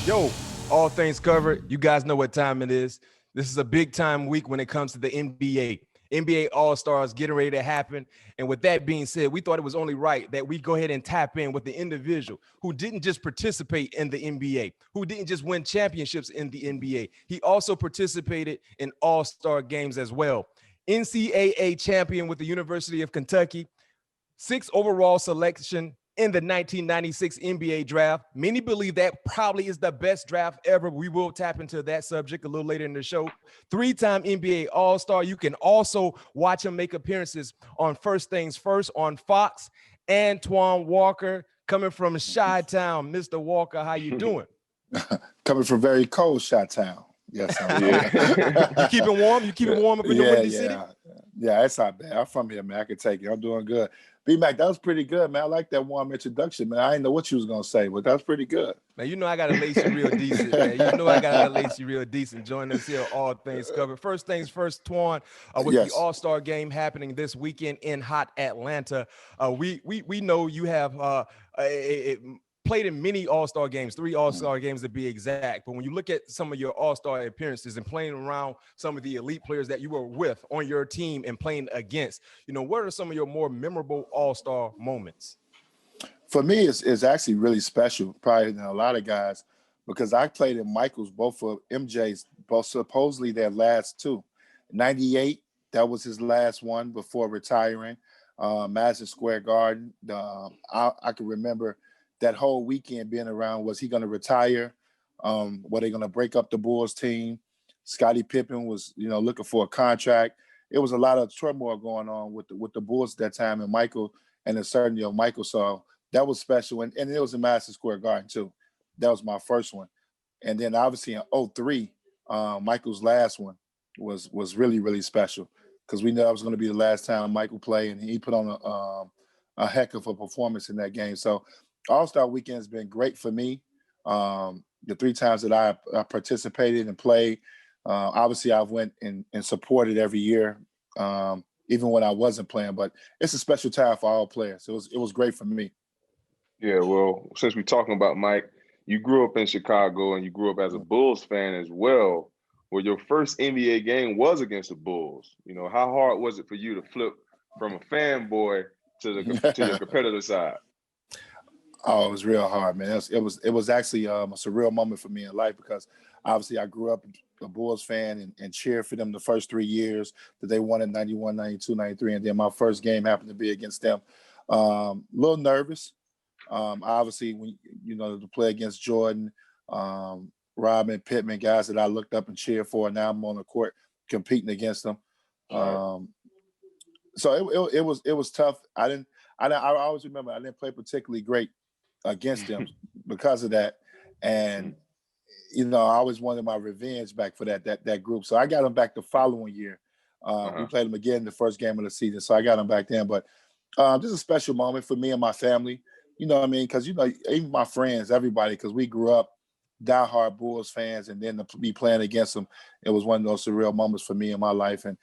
Yo, all things covered. You guys know what time it is. This is a big time week when it comes to the NBA. NBA All-Stars getting ready to happen. And with that being said, we thought it was only right that we go ahead and tap in with the individual who didn't just participate in the NBA, who didn't just win championships in the NBA. He also participated in All-Star games as well. NCAA champion with the University of Kentucky, 6th overall selection in the 1996 NBA draft. Many believe that probably is the best draft ever. We will tap into that subject a little later in the show. 3-time NBA All-Star. You can also watch him make appearances on First Things First on Fox. Antoine Walker, coming from Chi-Town. Mr. Walker, how you doing? Coming from very cold Chi-Town. Yes, I'm You keeping warm? You keeping warm up in the Windy City? Yeah, it's not bad. I'm from here, man. I can take it. I'm doing good. B-Mac, that was pretty good, man. I like that warm introduction, man. I didn't know what you was going to say, but that was pretty good. Man, you know I got to lace you real decent, man. You know I got to lace you real decent. Join us here, All Things Covered. First things first, Toine, with the All-Star game happening this weekend in hot Atlanta. We know you have played in many All-Star games, 3 All-Star games to be exact. But when you look at some of your All-Star appearances and playing around some of the elite players that you were with on your team and playing against, you know, what are some of your more memorable All-Star moments? For me, it's actually really special, probably than a lot of guys, because I played in Michael's, both of MJ's, both supposedly their last 2. 98, that was his last one before retiring. Madison Square Garden. I can remember that whole weekend being around. Was he going to retire? Were they going to break up the Bulls team? Scottie Pippen was, looking for a contract. It was a lot of turmoil going on with the Bulls at that time, and Michael, and certainly Michael. So that was special, and it was in Madison Square Garden too. That was my first one, and then obviously in 2003, Michael's last one was really, really special because we knew that was going to be the last time Michael played, and he put on a heck of a performance in that game. So All-Star Weekend has been great for me. The 3 times that I participated and played, obviously I've went and supported every year, even when I wasn't playing. But it's a special time for all players. It was great for me. Yeah, well, since we're talking about Mike, you grew up in Chicago and you grew up as a Bulls fan as well. Well, your first NBA game was against the Bulls. How hard was it for you to flip from a fanboy to your competitor side? Oh, it was real hard, man. It was actually a surreal moment for me in life because obviously I grew up a Bulls fan and cheered for them the first 3 years that they won in 91, 92, 93. And then my first game happened to be against them. A little nervous. Obviously, when to play against Jordan, Rodman, Pittman, guys that I looked up and cheered for, and now I'm on the court competing against them. So it was tough. I always remember I didn't play particularly great against them because of that, and I always wanted my revenge back for that group. So I got them back the following year. We played them again the first game of the season, so I got them back then. But this is a special moment for me and my family. You know what I mean? Because, even my friends, everybody, because we grew up diehard Bulls fans, and then to be playing against them, it was one of those surreal moments for me in my life. And,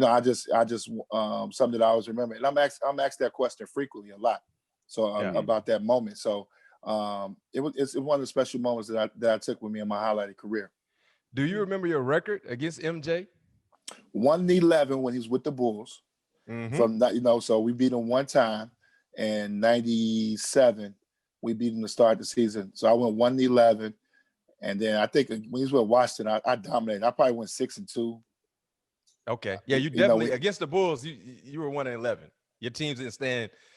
I just something that I always remember. And I'm asked that question frequently a lot. So about that moment. So it's one of the special moments that I took with me in my highlighted career. Do you remember your record against MJ? 1-11 when he was with the Bulls. From that, so we beat him one time. And 97, we beat him to start the season. So I went 1-11, and then I think when he was with Washington, I dominated. I probably went 6-2. Okay, yeah, you definitely against the Bulls. You were 1-11. Your teams didn't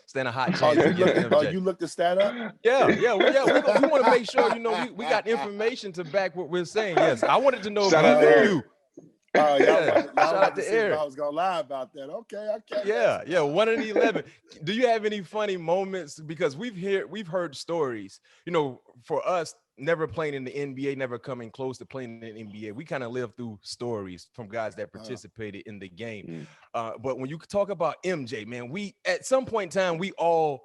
stand a hot chance against MJ. You looked the stat up? Yeah. We want to make sure we got information to back what we're saying. Yes, I wanted to know if you. Oh, yeah. Shout out to Eric. I was gonna lie about that. Okay. Yeah, 1-11. Do you have any funny moments? Because we've heard stories. For us, never playing in the NBA, never coming close to playing in the NBA, we kind of live through stories from guys that participated in the game. But when you talk about MJ, man, we at some point in time we all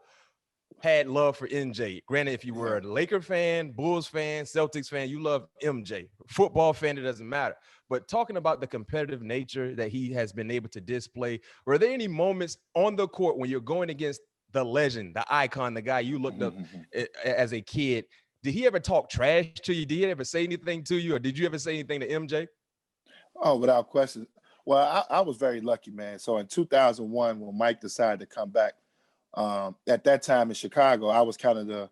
had love for MJ. Granted, if you were a Laker fan, Bulls fan, Celtics fan, you love MJ. Football fan, it doesn't matter. But talking about the competitive nature that he has been able to display, were there any moments on the court when you're going against the legend, the icon, the guy you looked up as a kid, did he ever talk trash to you? Did he ever say anything to you, or did you ever say anything to MJ? Oh, without question. Well, I was very lucky, man. So in 2001, when Mike decided to come back, at that time in Chicago, I was kind of the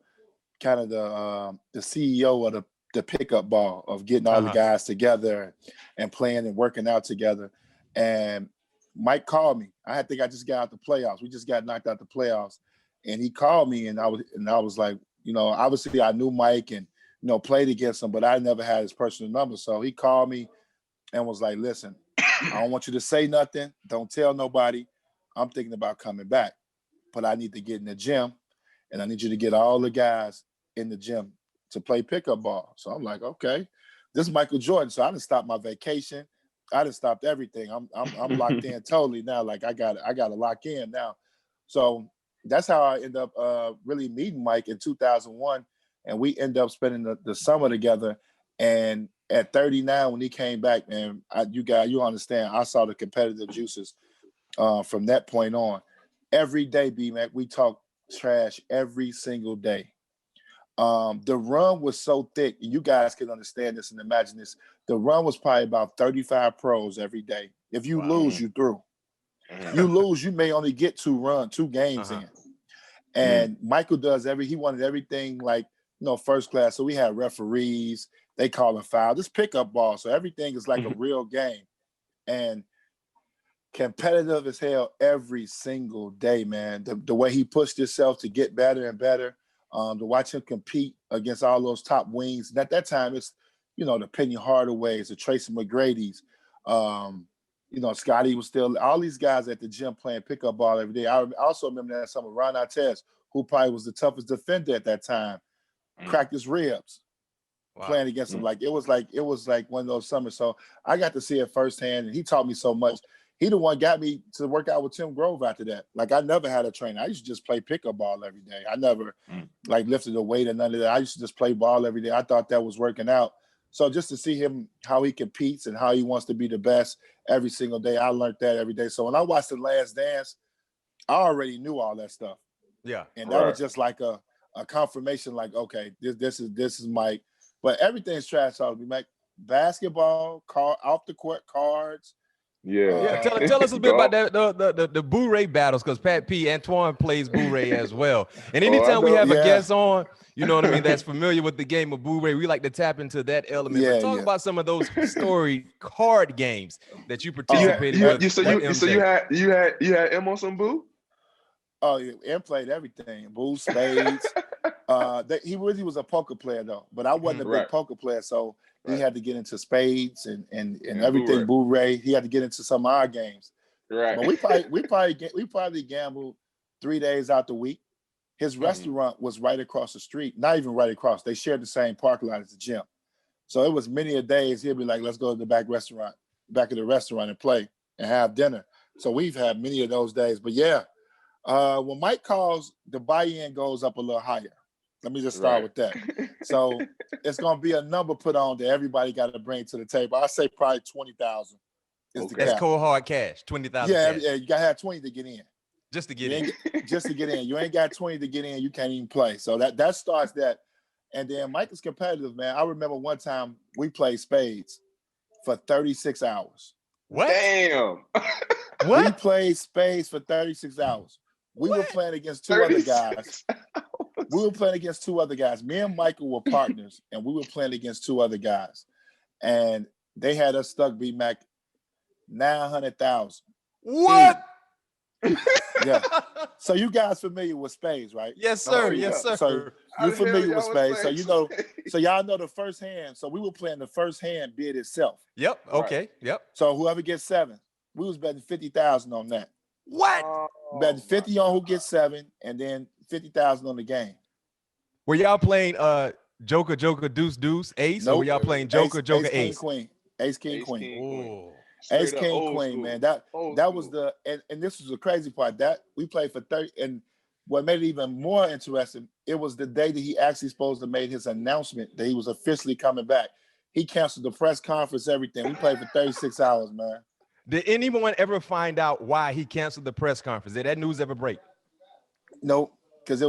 CEO of the pickup ball of getting all the guys together and playing and working out together. And Mike called me. I think I just got out the playoffs. We just got knocked out the playoffs, and he called me, and I was like, obviously I knew Mike and played against him, but I never had his personal number. So he called me and was like, "Listen, I don't want you to say nothing. Don't tell nobody. I'm thinking about coming back, but I need to get in the gym, and I need you to get all the guys in the gym to play pickup ball." So I'm like, okay, this is Michael Jordan. So I didn't stop my vacation. I didn't stop everything. I'm locked in totally now. Like I got to lock in now. So that's how I end up really meeting Mike in 2001, and we end up spending the summer together. And at 39, when he came back, man, you understand, I saw the competitive juices from that point on. Every day, B-Mac, we talk trash every single day. The run was so thick, and you guys can understand this and imagine this. The run was probably about 35 pros every day. If you lose, you through. You lose, you may only get two games in. And Michael he wanted everything like, first class. So we had referees, they call them foul. This pickup ball. So everything is like a real game. And competitive as hell every single day, man. The way he pushed himself to get better and better, to watch him compete against all those top wings. And at that time, it's, the Penny Hardaways, the Tracy McGrady's, Scotty was still, all these guys at the gym playing pickup ball every day. I also remember that some of Ron Artest, who probably was the toughest defender at that time, cracked his ribs playing against him. It was like one of those summers. So I got to see it firsthand, and he taught me so much. He the one got me to work out with Tim Grove after that. Like I never had a trainer. I used to just play pickup ball every day. I never lifted a weight or none of that. I used to just play ball every day. I thought that was working out. So just to see him, how he competes and how he wants to be the best every single day, I learned that every day. So when I watched The Last Dance, I already knew all that stuff. Yeah. And that was just like a confirmation, like, okay, this is Mike. But everything's trash out of me, Mike. Basketball, off the court cards. Yeah. Tell us a bit about that, the Boo-Ray battles, because Pat P. Antoine plays Boo-Ray as well. And anytime we have a guest on, that's familiar with the game of Boo-Ray, we like to tap into that element. But talk about some of those storied card games that you participated with. So you had M on some Boo? Oh, yeah, M played everything. Boo, spades. He really was a poker player though, but I wasn't a big poker player, so he had to get into spades and everything. Boo-Ray. He had to get into some of our games. Right. But we probably gambled 3 days out the week. His restaurant was right across the street. Not even right across. They shared the same parking lot as the gym. So it was many a days he'd be like, "Let's go to the back of the restaurant and play and have dinner." So we've had many of those days. But yeah, when Mike calls, the buy-in goes up a little higher. Let me just start with that. So it's going to be a number put on that everybody got to bring to the table. I say probably 20,000 is the cap. That's cold hard cash, 20,000. Yeah, you got to have 20 to get in. Just to get in. Just to get in. You ain't got 20 to get in, you can't even play. So that starts that. And then Mike is competitive, man. I remember one time we played spades for 36 hours. What? Damn. What? We played spades for 36 hours. We were playing against two other guys. We were playing against two other guys. Me and Michael were partners, and we were playing against two other guys. And they had us stuck, B-Mac, 900,000. What? Yeah. So you guys familiar with spades, right? Yes, sir. Yes, sir. So you're familiar with spades. So y'all know the first hand. So we were playing the first hand bid itself. Yep. Okay. Right. Yep. So whoever gets 7, we was betting 50,000 on that. What? Betting 50 on who gets 7, and then 50,000 on the game. Were y'all playing Joker, Deuce, Deuce, Ace? Nope. Or were y'all playing Joker, Ace? King, Queen. Ace, King, Queen. Oh. Ace, King, Queen, man. That was the and this was the crazy part. That we played for 30, and what made it even more interesting, it was the day that he actually supposed to made his announcement that he was officially coming back. He canceled the press conference, everything. We played for 36 hours, man. Did anyone ever find out why he canceled the press conference? Did that news ever break? Nope. because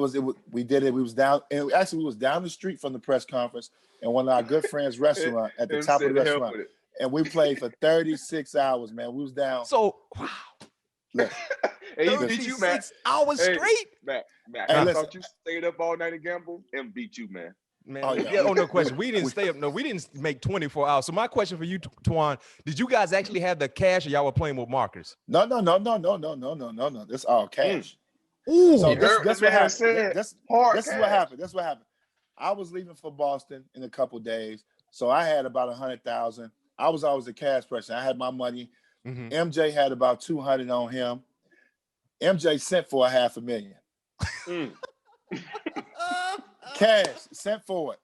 we did it. We was down, and actually we was down the street from the press conference, and one of our good friends' restaurant at the top of the restaurant, and we played for 36 hours, man. We was down. So wow. Look, hey, he beat you, man. 36 hours straight. Matt, hey, I thought you stayed up all night and gambled and beat you, man. Man, no question. We didn't stay up. No, we didn't make 24 hours. So my question for you, Toine, did you guys actually have the cash, or y'all were playing with markers? No. This all cash. Ooh, so that's what happened. This is what happened. That's what happened. I was leaving for Boston in a couple days, so I had about 100,000. I was always a cash person. I had my money. Mm-hmm. MJ had about 200 on him. MJ sent for $500,000. Cash sent for it.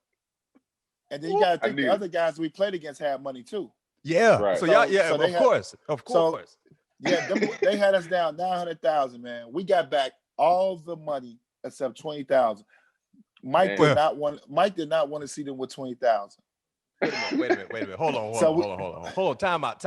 And then you got to think the other guys we played against had money too. Yeah. Right. So y'all, yeah, of course. So, yeah, they had us down 900,000, man. We got back all the money except 20,000. Mike did not want to see them with 20,000. Wait a minute. Hold on. Time out.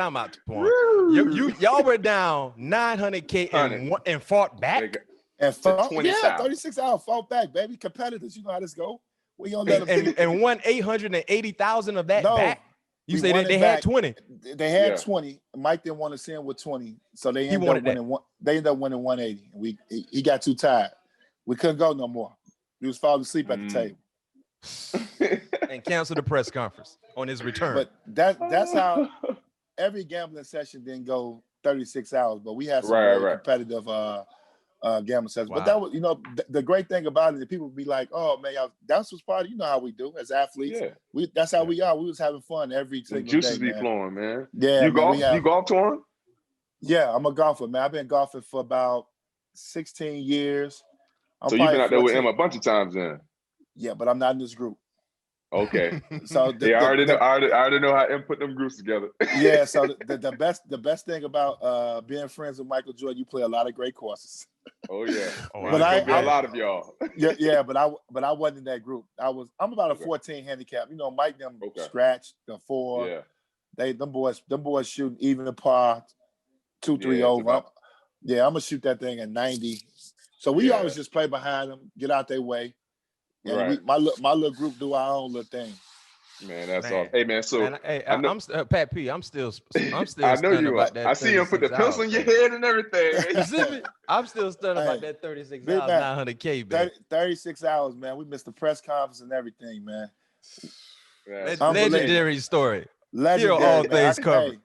Y'all were down 900K and fought back. And fought, 36 hours, fought back, baby. Competitors, you know how this go. We gonna let them and won 880,000 of that back. You say they had 20. They had 20. Mike didn't want to see him with 20, so they ended up winning. They ended up winning 180. He got too tired. We couldn't go no more. He was falling asleep at the table. And canceled the press conference on his return. But that's how every gambling session didn't go 36 hours. But we had some very competitive gambling sessions. Wow. But that was, the great thing about it, that people would be like, "Oh man, that's what's part of how we do as athletes. Yeah. That's how we are. We was having fun every single day. Juices be flowing, man. Yeah, you golf? You golf, Toine? Yeah, I'm a golfer, man. I've been golfing for about 16 years. So you've been out there with him a bunch of times, then? Yeah, but I'm not in this group. Okay. So I already know how to put them groups together. Yeah. So the best thing about being friends with Michael Jordan, you play a lot of great courses. Oh yeah. But a lot of y'all. Yeah. But I wasn't in that group. I'm about a 14 handicap. Mike them scratched the 4. Yeah. Them boys shooting even par 2-3 over. I'm gonna shoot that thing at 90. So we always just play behind them, get out their way. And my little group do our own little thing. Man, that's awesome. Hey, man, so I'm Pat P. I'm still. I know you are. I see him put the pencil in your head and everything. I'm still stunned about that 36 hours, 900K, man. 36 hours, man. We missed the press conference and everything, man. Legendary story. Legendary. All things covered.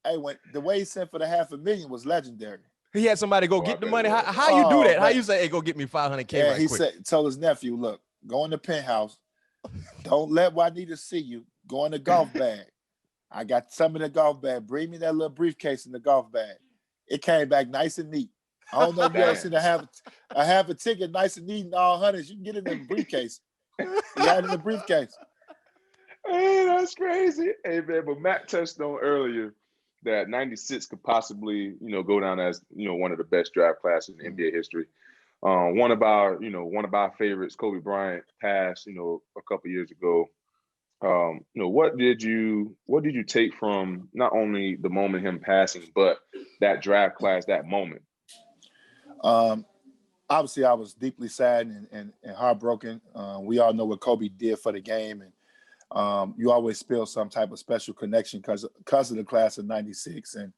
Hey, when the way he sent for the $500,000 was legendary. He had somebody go get the money. How you do that? How you say, "Hey, go get me 500K"? Yeah, he told his nephew, "Look, go in the penthouse. Don't let Juanita see you. Go in the golf bag. I got some in the golf bag. Bring me that little briefcase in the golf bag." It came back nice and neat. I don't know if you ever seen I have a ticket nice and neat and all hundreds. You can get it in the briefcase. You got it in the briefcase. Hey, that's crazy. Hey, man, but Matt touched on earlier that 96 could possibly, go down as, one of the best draft classes in NBA history. One of our favorites, Kobe Bryant, passed, a couple years ago. What did you take from not only the moment him passing, but that draft class, that moment? Obviously, I was deeply saddened and heartbroken. We all know what Kobe did for the game, and you always feel some type of special connection because of the class of 96. And,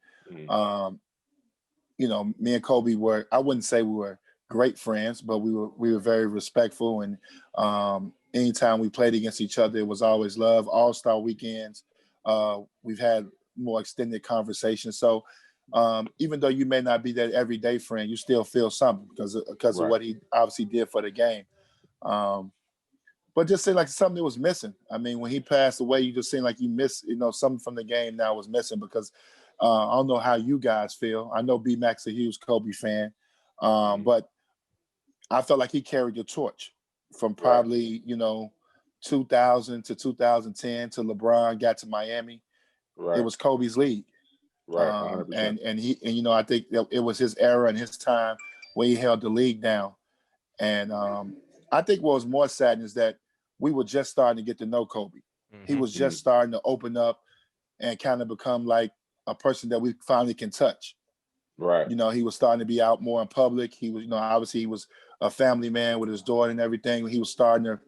me and Kobe I wouldn't say we were great friends, but we were very respectful. And anytime we played against each other, it was always love. All-Star weekends, we've had more extended conversations. So even though you may not be that everyday friend, you still feel something because of what he obviously did for the game. But just seemed like something that was missing. I mean, when he passed away, you just seemed like you missed, something from the game now was missing because I don't know how you guys feel. I know B-Mac's a huge Kobe fan, but I felt like he carried the torch from probably, 2000 to 2010 to LeBron got to Miami. Right. It was Kobe's league. Right. And I think it was his era and his time where he held the league down. And I think what was more sad is that we were just starting to get to know Kobe. Mm-hmm. He was just starting to open up and kind of become like a person that we finally can touch. Right. You know, he was starting to be out more in public. He was, you know, obviously he was a family man with his daughter and everything. He was starting to,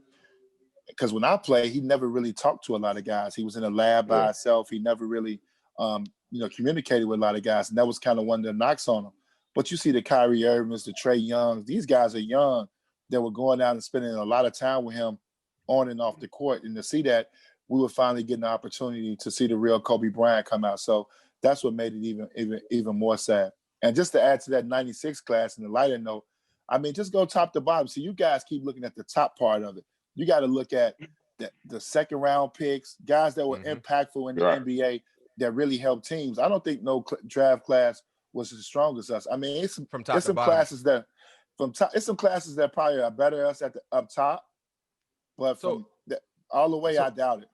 because when I played, he never really talked to a lot of guys. He was in a lab by himself. He never really, you know, communicated with a lot of guys. And that was kind of one of the knocks on him. But you see the Kyrie Irvings, the Trae Youngs, these guys are young that were going down and spending a lot of time with him on and off the court. And to see that, we were finally getting the opportunity to see the real Kobe Bryant come out. So that's what made it even more sad. And just to add to that 96 class and the lighter note, I mean, just go top to bottom. So you guys keep looking at the top part of it. You got to look at the second round picks, guys that were impactful in the NBA that really helped teams. I don't think no draft class was as strong as us. I mean, it's some classes that it's some classes that probably are better than us at the up top, but all the way, I doubt it.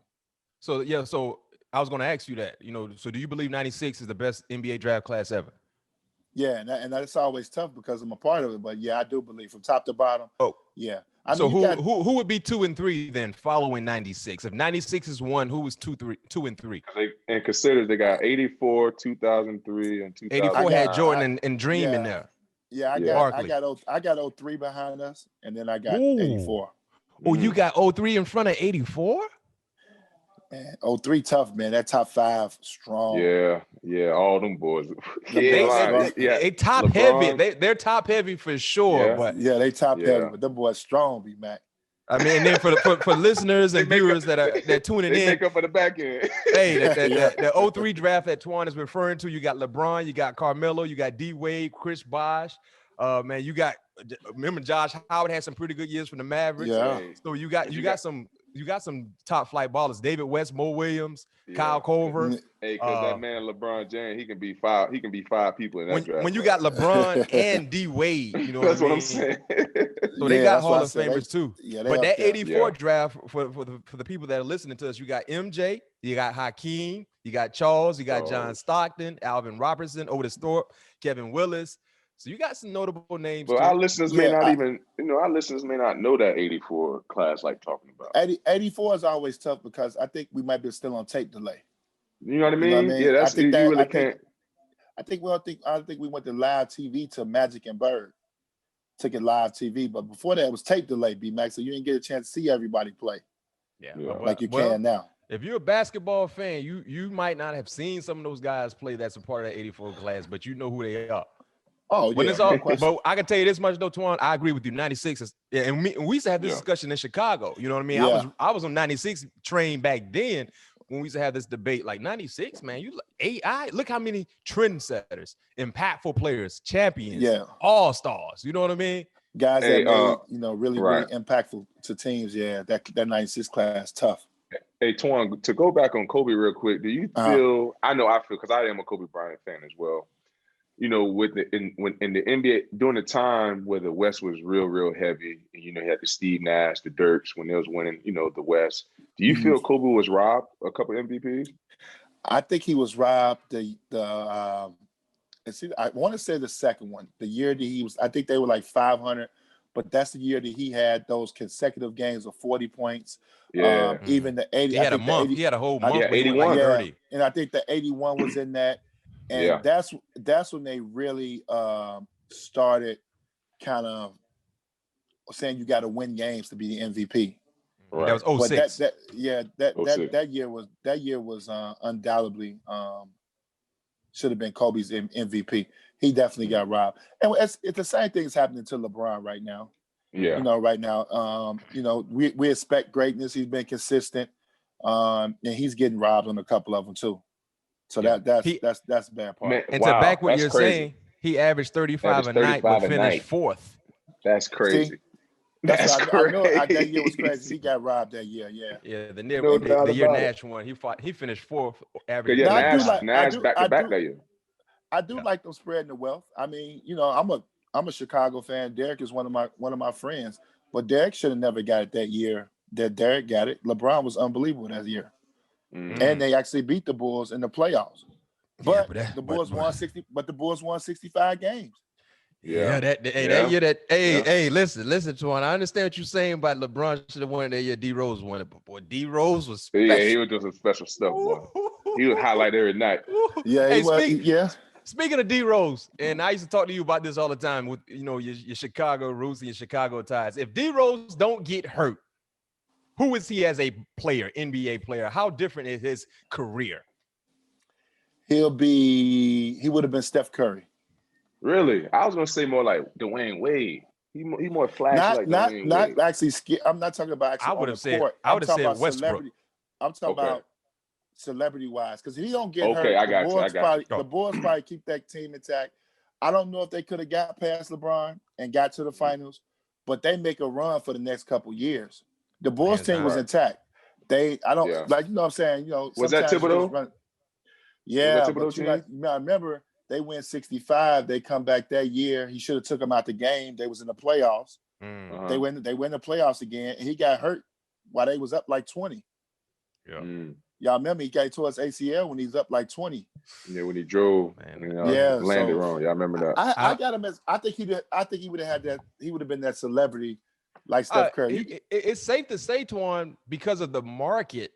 So I was going to ask you that. You know, so do you believe 96 is the best NBA draft class ever? Yeah, and that's always tough because I'm a part of it. But yeah, I do believe from top to bottom. Oh, yeah. So who would be 2 and 3 then following 96? If 96 is 1, who was 2 and 3? And consider they got 84, 2003, and 2000. 84 had Jordan and Dream in there. Yeah, I got 03 behind us, and then I got 84. Oh, you got 03 in front of 84? Man, 03 tough, man. That top 5 strong. Yeah, all them boys. They top LeBron. heavy. They're top heavy for sure. Yeah. But they top heavy, but them boys strong, B-Mac. I mean, and then for listeners and viewers that tuning in, they make up for the back end. Hey, the 03 draft that Toine is referring to, you got LeBron, you got Carmelo, you got D Wade, Chris Bosh. Man, remember Josh Howard had some pretty good years for the Mavericks. Yeah. So you got some top flight ballers: David West, Mo Williams, Kyle Korver. Hey, because that man LeBron James, he can be 5. He can be 5 people in that draft. When you got LeBron and D Wade, you know that's what I'm saying. So they got Hall of Famers too. Yeah, but that 84 draft for the people that are listening to us, you got MJ, you got Hakeem, you got Charles, you got John Stockton, Alvin Robertson, Otis Thorpe, Kevin Willis. So you got some notable names. But our listeners may not even, our listeners may not know that 84 class like talking about. 84 is always tough because I think we might be still on tape delay. You know what I mean? Yeah, that's you really can't. I think we went to live TV to Magic and Bird. Took it live TV, but before that it was tape delay, B-Max, so you didn't get a chance to see everybody play. Yeah. Like you can now. If you're a basketball fan, you might not have seen some of those guys play that's a part of that 84 class, but you know who they are. Oh, when it's all, but I can tell you this much though, Toine. I agree with you. 96 is, and we used to have this discussion in Chicago. You know what I mean? Yeah. I was on 96 train back then when we used to have this debate. Like 96, man, AI. Look how many trendsetters, impactful players, champions, all stars. You know what I mean? Guys that made, really impactful to teams. Yeah, that 96 class tough. Hey, Toine, to go back on Kobe real quick, do you feel? I feel because I am a Kobe Bryant fan as well. You know, in the NBA during the time where the West was real heavy, and you had the Steve Nash, the Dirks when they was winning, the West. Do you feel Kobe was robbed a couple of MVPs? I think he was robbed I want to say the second one, the year that he was. I think they were like 500, but that's the year that he had those consecutive games of 40 points. Yeah, even the 80. He had a month. He had a whole month. 81. Like and I think the 81 was in that. And that's when they really started kind of saying you got to win games to be the MVP. Right. That was 06. That year was undoubtedly should have been Kobe's MVP. He definitely got robbed. And it's the same thing that's happening to LeBron right now. Yeah. Right now, we expect greatness. He's been consistent, and he's getting robbed on a couple of them too. So that's the bad part. Man, and to back what you're saying, he averaged 35 a night, but finished 4th. That's crazy. See? That's crazy. I know that year was crazy. He got robbed that year. Yeah. The year Nash won, he finished 4th. Average. Yeah, Nash back to back that year. I do like them spreading the wealth. I mean, I'm a Chicago fan. Derek is one of my friends, but Derek should have never got it that year that Derek got it. LeBron was unbelievable that year. Mm-hmm. And they actually beat the Bulls in the playoffs. But the Bulls won 60. But the Bulls won 65 games. Yeah, that year hey, listen, Toine. I understand what you're saying about LeBron should have won that year. D Rose won it, but boy, D Rose was special. Yeah, he was doing some special stuff, boy. He was highlight every night. Yeah, he was. Speaking of D Rose, and I used to talk to you about this all the time with your Chicago roots and your Chicago ties. If D Rose don't get hurt, who is he as a player, NBA player? How different is his career? He would have been Steph Curry. Really? I was gonna say more like Dwayne Wade. He more flashy like Dwayne Wade. Not actually. I'm not talking about actually on the court. I would have said Westbrook. Celebrity. I'm talking about celebrity wise, because if he don't get hurt, the Bulls probably keep that team intact. I don't know if they could have got past LeBron and got to the finals, but they make a run for the next couple years. The Bulls team was intact. Like, you know what I'm saying? Was that Thibodeau? Yeah, but you remember they win 65. They come back that year. He should have took them out the game. They was in the playoffs. Uh-huh. They win the playoffs again, and he got hurt while they was up like 20. Yeah. Y'all remember he got towards ACL when he's up like 20. Yeah, when he drove, landed wrong. Y'all remember that? I got him as I think he would have had that. He would have been that celebrity like Steph Curry. It's safe to say, Toine, because of the market,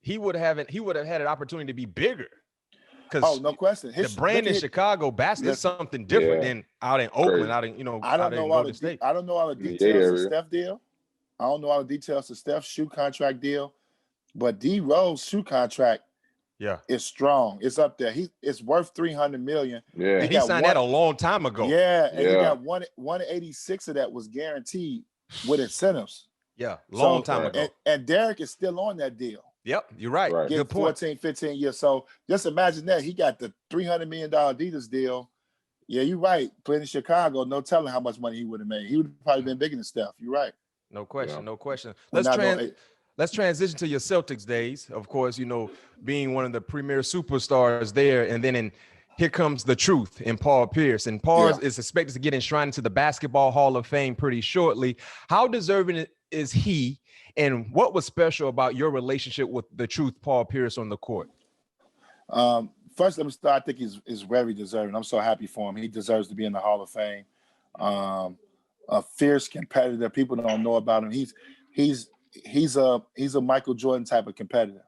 he would have had an opportunity to be bigger. No question. The brand in Chicago basketball is something different than out in Oakland, out in I don't know all the details of Steph deal. I don't know all the details of Steph's shoe contract deal, but D Rose shoe contract is strong. It's up there. It's worth $300 million. Yeah, and he signed that a long time ago. Yeah, and he got 186 of that was guaranteed with incentives. Yeah, long time ago. And Derek is still on that deal. Yep, you're right. Good point. 14, 15 years. So just imagine that. He got the $300 million Adidas deal. Yeah, you're right. Playing in Chicago, no telling how much money he would have made. He would have probably been bigger than Steph. You're right. No question, no question. Let's transition to your Celtics days. Of course, being one of the premier superstars there. And then here comes the truth in Paul Pierce. And Paul is expected to get enshrined into the Basketball Hall of Fame pretty shortly. How deserving is he? And what was special about your relationship with the truth, Paul Pierce, on the court? First, let me start. I think he's very deserving. I'm so happy for him. He deserves to be in the Hall of Fame. A fierce competitor. People don't know about him. He's a Michael Jordan type of competitor.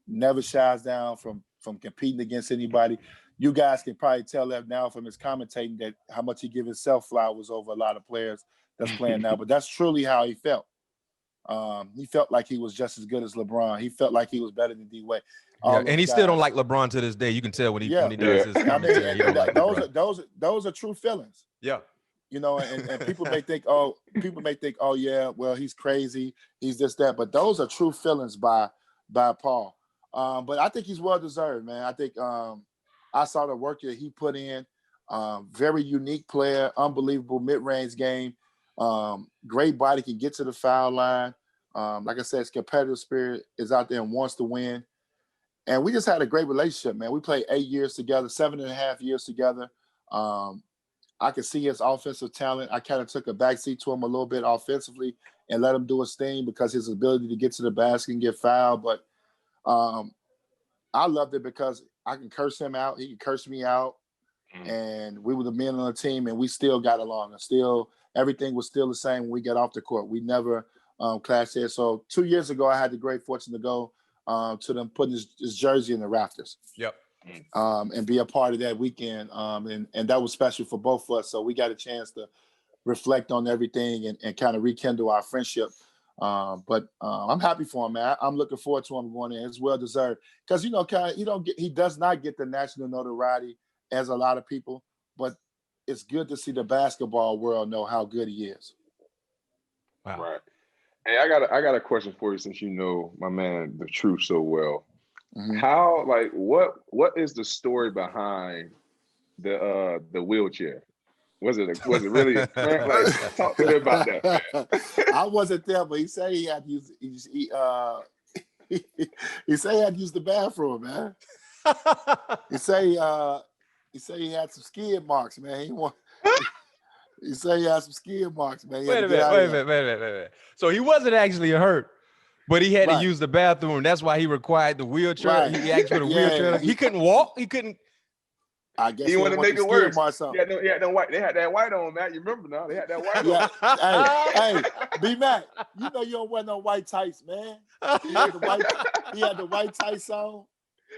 Never shies down from competing against anybody. You guys can probably tell that now from his commentating that how much he give himself flowers over a lot of players that's playing now. But that's truly how he felt. He felt like he was just as good as LeBron. He felt like he was better than D-Wade. And he still don't like LeBron to this day. You can tell when he does his commentary. Those are true feelings. Yeah. And people may think, oh yeah, well, he's crazy, he's this, that, but those are true feelings by Paul. But I think he's well deserved, man. I think I saw the work that he put in. Very unique player, unbelievable mid-range game. Great body, can get to the foul line. Like I said, his competitive spirit is out there and wants to win. And we just had a great relationship, man. We played 8 years together, 7.5 years together. I could see his offensive talent. I kind of took a backseat to him a little bit offensively and let him do his thing because his ability to get to the basket and get fouled. But I loved it because I can curse him out. He can curse me out. And we were the men on the team, and we still got along. And still, everything was still the same when we got off the court. We never clashed there. So 2 years ago, I had the great fortune to go to them putting his jersey in the rafters. Yep. And be a part of that weekend. And that was special for both of us. So we got a chance to reflect on everything and kind of rekindle our friendship. But I'm happy for him, man. I'm looking forward to him going in. It's well deserved. Because, he does not get the national notoriety as a lot of people, but it's good to see the basketball world know how good he is. Wow. Right. Hey, I got a question for you since you know my man the truth so well. Mm-hmm. How, what is the story behind the wheelchair? Was it really? Talk to me about that. I wasn't there, but he said he had to use. He said he had to use the bathroom, man. He said he had some skid marks, man. He said he had some skid marks, man. Wait a minute. So he wasn't actually hurt, but he had to use the bathroom. That's why he required the wheelchair. Right. He asked for the wheelchair. He couldn't walk. He couldn't. I guess he wanted to make it worse. They had that white on, Matt. You remember now? They had that white on. Hey, B-Mac, you know you don't wear no white tights, man. He had the white tights on.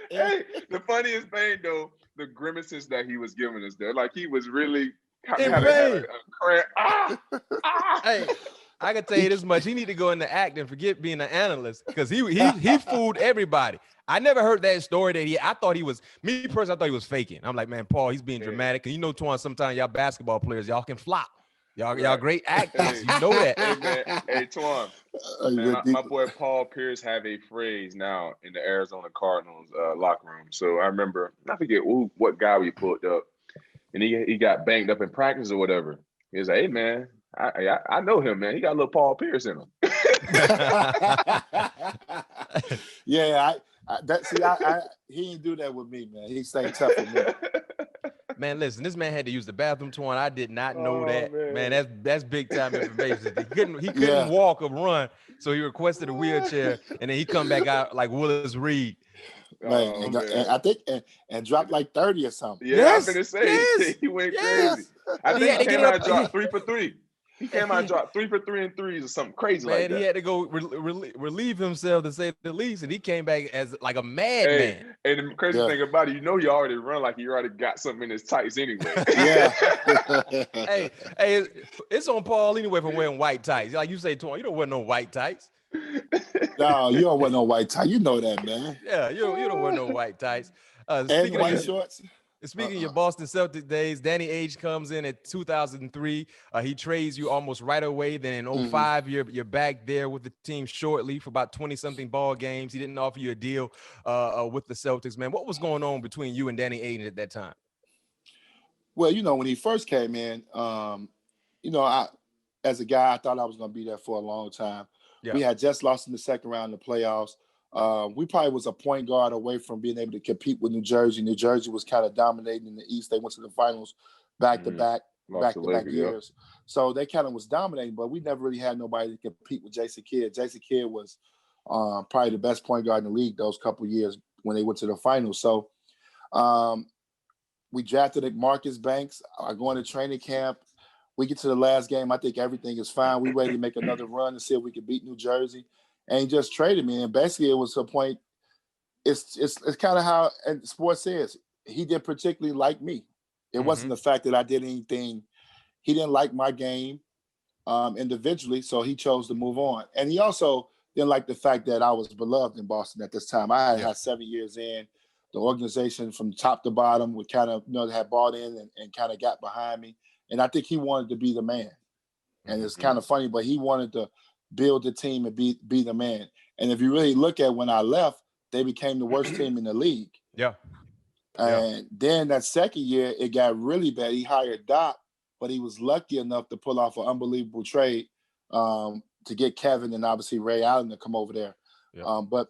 Hey, the funniest thing though, the grimaces that he was giving us there, like he was really kind of In had a pain. cramp. Ah. Hey, I can tell you this much. He need to go into acting and forget being an analyst because he fooled everybody. I never heard that story that I thought he was, me personally, I thought he was faking. I'm like, man, Paul, he's being dramatic. And you know, Toine, sometimes y'all basketball players, y'all can flop. Y'all great actors. You know that. Hey, man. Hey, Toine. Man, my boy Paul Pierce have a phrase now in the Arizona Cardinals locker room. So I remember, I forget what guy we pulled up, and he got banged up in practice or whatever. He was like, hey, man, I know him, man. He got a little Paul Pierce in him. Yeah, he didn't do that with me, man. He stayed tough with me. Man, listen, this man had to use the bathroom, Toine. I did not know that. Man. That's big time information. He couldn't walk or run, so he requested a wheelchair, and then he come back out like Willis Reed. Man, and I think and dropped like 30 or something. Yeah, I'm gonna say he went crazy. I think he came out and dropped 3 for 3. He came out and dropped 3 for 3 and threes or something crazy like that. Man, he had to go relieve himself, to say the least, and he came back as like a madman. And the crazy thing about it, you already run like you already got something in his tights anyway. Yeah. hey, it's on Paul anyway for wearing white tights. Like you say, Toine, you don't wear no white tights. No, you don't wear no white tie. You know that, man. Yeah, you don't wear no white tights. And white shorts. Speaking of your Boston Celtics days, Danny Ainge comes in at 2003. He trades you almost right away. Then in 05, you're back there with the team shortly for about 20-something ball games. He didn't offer you a deal with the Celtics, man. What was going on between you and Danny Ainge at that time? Well, when he first came in, as a guy, I thought I was going to be there for a long time. Yeah. We had just lost in the second round in the playoffs. We probably was a point guard away from being able to compete with New Jersey. New Jersey was kind of dominating in the East. They went to the finals back-to-back years. So they kind of was dominating, but we never really had nobody to compete with Jason Kidd. Jason Kidd was probably the best point guard in the league those couple of years when they went to the finals. So we drafted Marcus Banks. I go into training camp. We get to the last game. I think everything is fine. We ready to make another run and see if we can beat New Jersey. And he just traded me. And basically it was a point. It's kind of how sports is. He didn't particularly like me. It wasn't the fact that I did anything. He didn't like my game individually, so he chose to move on. And he also didn't like the fact that I was beloved in Boston at this time. I had 7 years in. The organization from top to bottom would kind of, had bought in and kind of got behind me. And I think he wanted to be the man. And it's kind of funny, but he wanted to build the team and be the man. And if you really look at when I left, they became the worst team in the league. Yeah. And then that second year, it got really bad. He hired Doc, but he was lucky enough to pull off an unbelievable trade to get Kevin and obviously Ray Allen to come over there. Yeah. But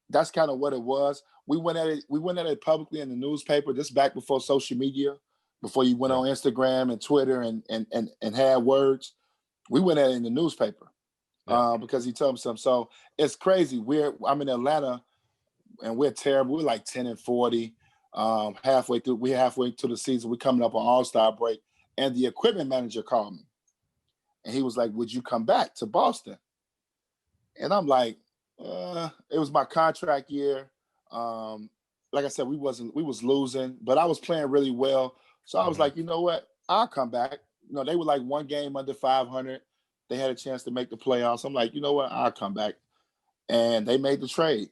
that's kind of what it was. We went at it publicly in the newspaper. This back before social media, before you went on Instagram and Twitter and had words. We went at it in the newspaper because he told me something. So it's crazy. I'm in Atlanta and we're terrible. We're like 10-40. Halfway through the season. We're coming up on All-Star break. And the equipment manager called me. And he was like, would you come back to Boston? And I'm like, it was my contract year. Like I said, we was losing, but I was playing really well. So I was like, you know what? I'll come back. They were like one game under 500. They had a chance to make the playoffs. I'm like, you know what? I'll come back. And they made the trade.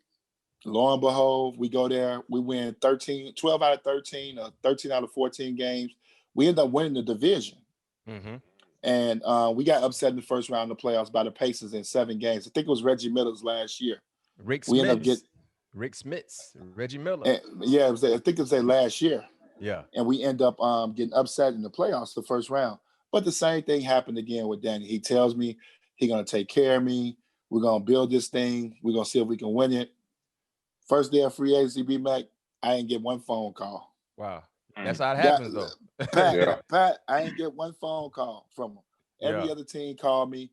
Lo and behold, we go there. We win 12 out of 13, 13 out of 14 games. We end up winning the division. And we got upset in the first round of the playoffs by the Pacers in 7 games. I think it was Reggie Miller's last year. Rick Smits, Reggie Miller. I think it was their last year. Yeah. And we end up getting upset in the playoffs the first round. But the same thing happened again with Danny. He tells me he's going to take care of me. We're going to build this thing. We're going to see if we can win it. First day of free agency, B-Mac, I ain't get one phone call. Wow. That's how it happens, though. Pat, I ain't get one phone call from him. Every other team called me.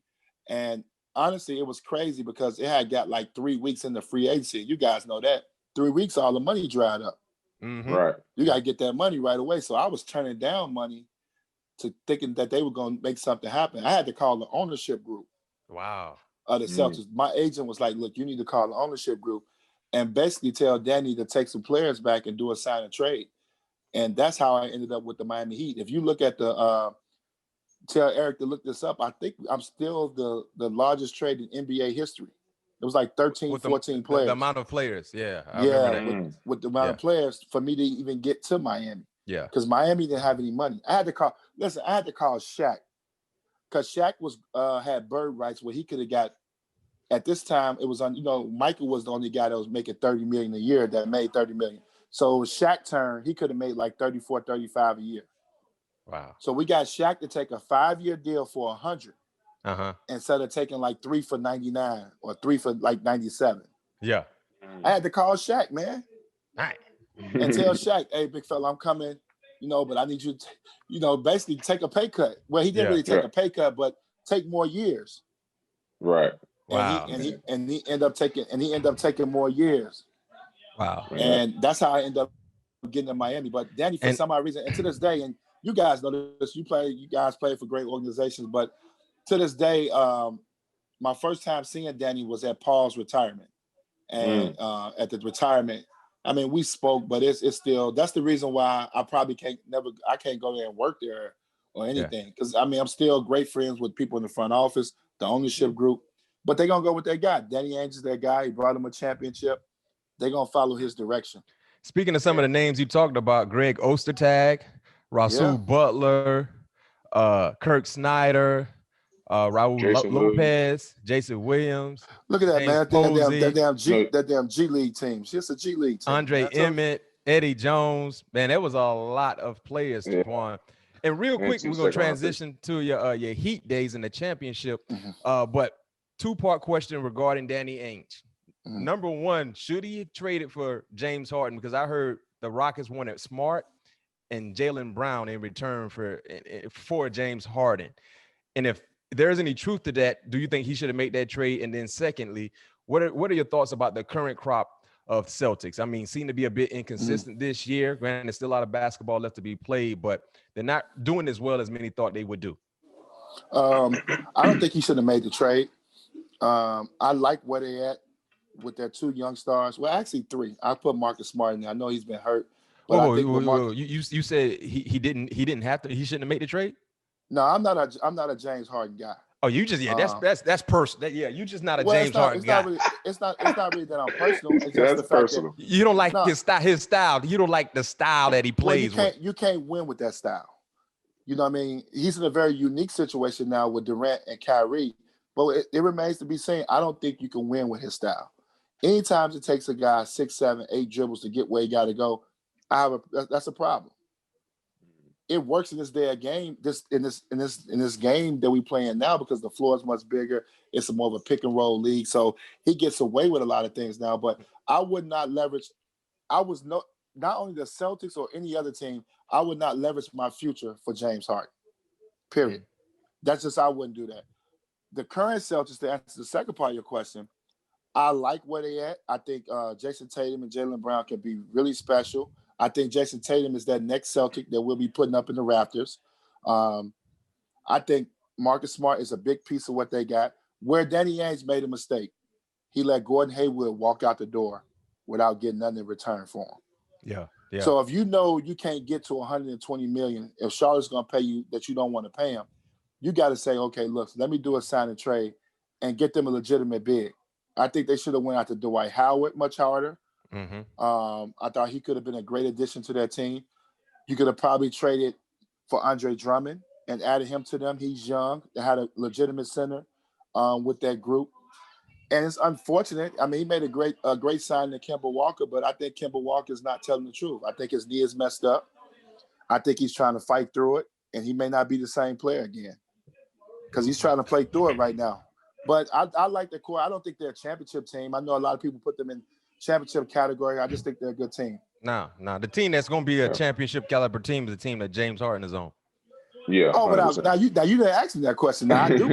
And honestly, it was crazy because it had got like 3 weeks in the free agency. You guys know that. 3 weeks, all the money dried up. Right. You got to get that money right away. So I was turning down money to thinking that they were going to make something happen. I had to call the ownership group. Wow. Of the Celtics. My agent was like, look, you need to call the ownership group. and basically tell Danny to take some players back and do a sign and trade. And that's how I ended up with the Miami Heat. If you look at the tell Eric to look this up, I think I'm still the largest trade in NBA history. It was like 13, 14 players. The amount of players, I yeah, remember that. With the amount of players for me to even get to Miami. Yeah. Because Miami didn't have any money. I had to call Shaq. Because Shaq had bird rights where he could have got, at this time, it was on, Michael was the only guy that was making $30 million a year that made $30 million. So it was Shaq's turn, he could have made like 34, 35 a year. Wow. So we got Shaq to take a 5-year deal for 100. Instead of taking like 3 for 99 or 3 for like 97. Yeah. I had to call Shaq, man. All right. And tell Shaq, hey, big fella, I'm coming, but I need you to, basically take a pay cut. Well, he didn't really take a pay cut, but take more years. Right. Wow. And he ended up taking more years. Wow. And that's how I ended up getting to Miami. But Danny, for some odd reason, and to this day, and you guys know this, you guys play for great organizations, but to this day, my first time seeing Danny was at Paul's retirement. And at the retirement, I mean, we spoke, but it's still, that's the reason why I probably can't go there and work there or anything. Because I mean, I'm still great friends with people in the front office, the ownership group, but they're gonna go with their guy. Danny Ainge is their guy. He brought them a championship. They're gonna follow his direction. Speaking of some of the names you talked about, Greg Ostertag, Rasul Butler, Kirk Snyder, Raul Lopez, Jason Williams. Look at that, man. That damn G League team. It's a G League team. Andre Emmett, Eddie Jones. Man, there was a lot of players, Toine. And real quick, we're going to transition to your Heat days in the championship. But two-part question regarding Danny Ainge. Number one, should he have traded for James Harden? Because I heard the Rockets wanted Smart and Jaylen Brown in return for James Harden. And if there's any truth to that, do you think he should have made that trade? And then secondly, what are your thoughts about the current crop of Celtics? I mean, seem to be a bit inconsistent this year. Granted, there's still a lot of basketball left to be played, but they're not doing as well as many thought they would do. I don't think he should have made the trade. I like where they're at with their 2 young stars. Well, actually 3. I put Marcus Smart in there. I know he's been hurt. But you said he didn't have to. He shouldn't have made the trade. No, I'm not a James Harden guy. Oh, you just that's personal. You just not a James Harden guy. It's not really that I'm personal. It's just that's the fact personal. that you don't like his style. You don't like the style that he plays with. You can't win with that style. You know what I mean? He's in a very unique situation now with Durant and Kyrie, but it remains to be seen. I don't think you can win with his style. Anytime it takes a guy 6, 7, 8 dribbles to get where he got to go, that's a problem. It works in this day of game, in this game that we playing now, because the floor is much bigger. It's more of a pick and roll league, so he gets away with a lot of things now. But I would not leverage. Not only the Celtics or any other team, I would not leverage my future for James Harden. Period. That's just, I wouldn't do that. The current Celtics, to answer the second part of your question, I like where they at. I think Jason Tatum and Jaylen Brown can be really special. I think Jason Tatum is that next Celtic that we'll be putting up in the rafters. I think Marcus Smart is a big piece of what they got. Where Danny Ainge made a mistake, he let Gordon Hayward walk out the door without getting nothing in return for him. Yeah. So if you know you can't get to $120 million, if Charlotte's going to pay you that you don't want to pay him, you got to say, okay, look, let me do a sign and trade and get them a legitimate bid. I think they should have went out to Dwight Howard much harder. I thought he could have been a great addition to that team. You could have probably traded for Andre Drummond and added him to them. He's young. They had a legitimate center with that group. And it's unfortunate. I mean, he made a great signing to Kemba Walker, but I think Kemba Walker is not telling the truth. I think his knee is messed up. I think he's trying to fight through it, and he may not be the same player again because he's trying to play through it right now. But I like the core. I don't think they're a championship team. I know a lot of people put them in championship category. I just think they're a good team. No. The team that's going to be a championship caliber team is the team that James Harden is on. Yeah. Oh, but now you didn't ask me that question. Now I do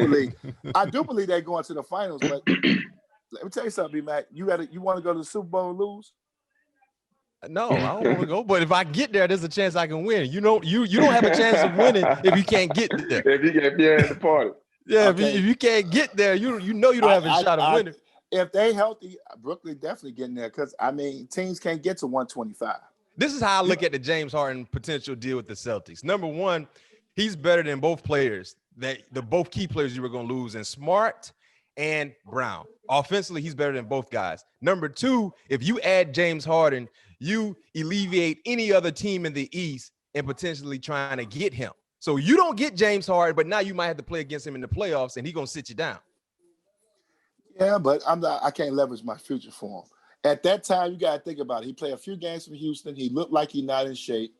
believe they're going to the finals. But let me tell you something, B-Mac. You want to go to the Super Bowl and lose? No, I don't want to go. But if I get there, there's a chance I can win. You don't have a chance of winning if you can't get there. If you're in the party. Yeah, okay. if you can't get there, you know you don't have a shot of winning. if they healthy, Brooklyn definitely getting there because I mean teams can't get to 125. This is how I look at the James Harden potential deal with the Celtics. Number one, he's better than both players the both key players you were going to lose in Smart and Brown. Offensively, he's better than both guys. Number two, if you add James Harden, you alleviate any other team in the East and potentially trying to get him. So you don't get James Harden, but now you might have to play against him in the playoffs, and he's going to sit you down. Yeah, but I can't leverage my future for him. At that time, you got to think about it. He played a few games for Houston. He looked like he's not in shape.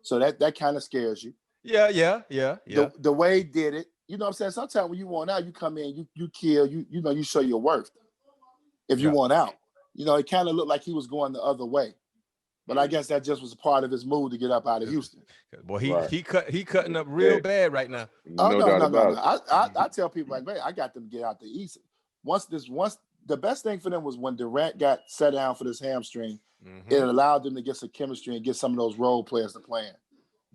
So that kind of scares you. Yeah. The way he did it, you know what I'm saying? Sometimes when you want out, you come in, you kill, you show your worth. If you want out. It kind of looked like he was going the other way. But I guess that just was a part of his move to get up out of Houston. Boy, he cutting up real bad right now. No. I tell people like, man, I got them to get out the East. Once the best thing for them was when Durant got set down for this hamstring, it allowed them to get some chemistry and get some of those role players to play in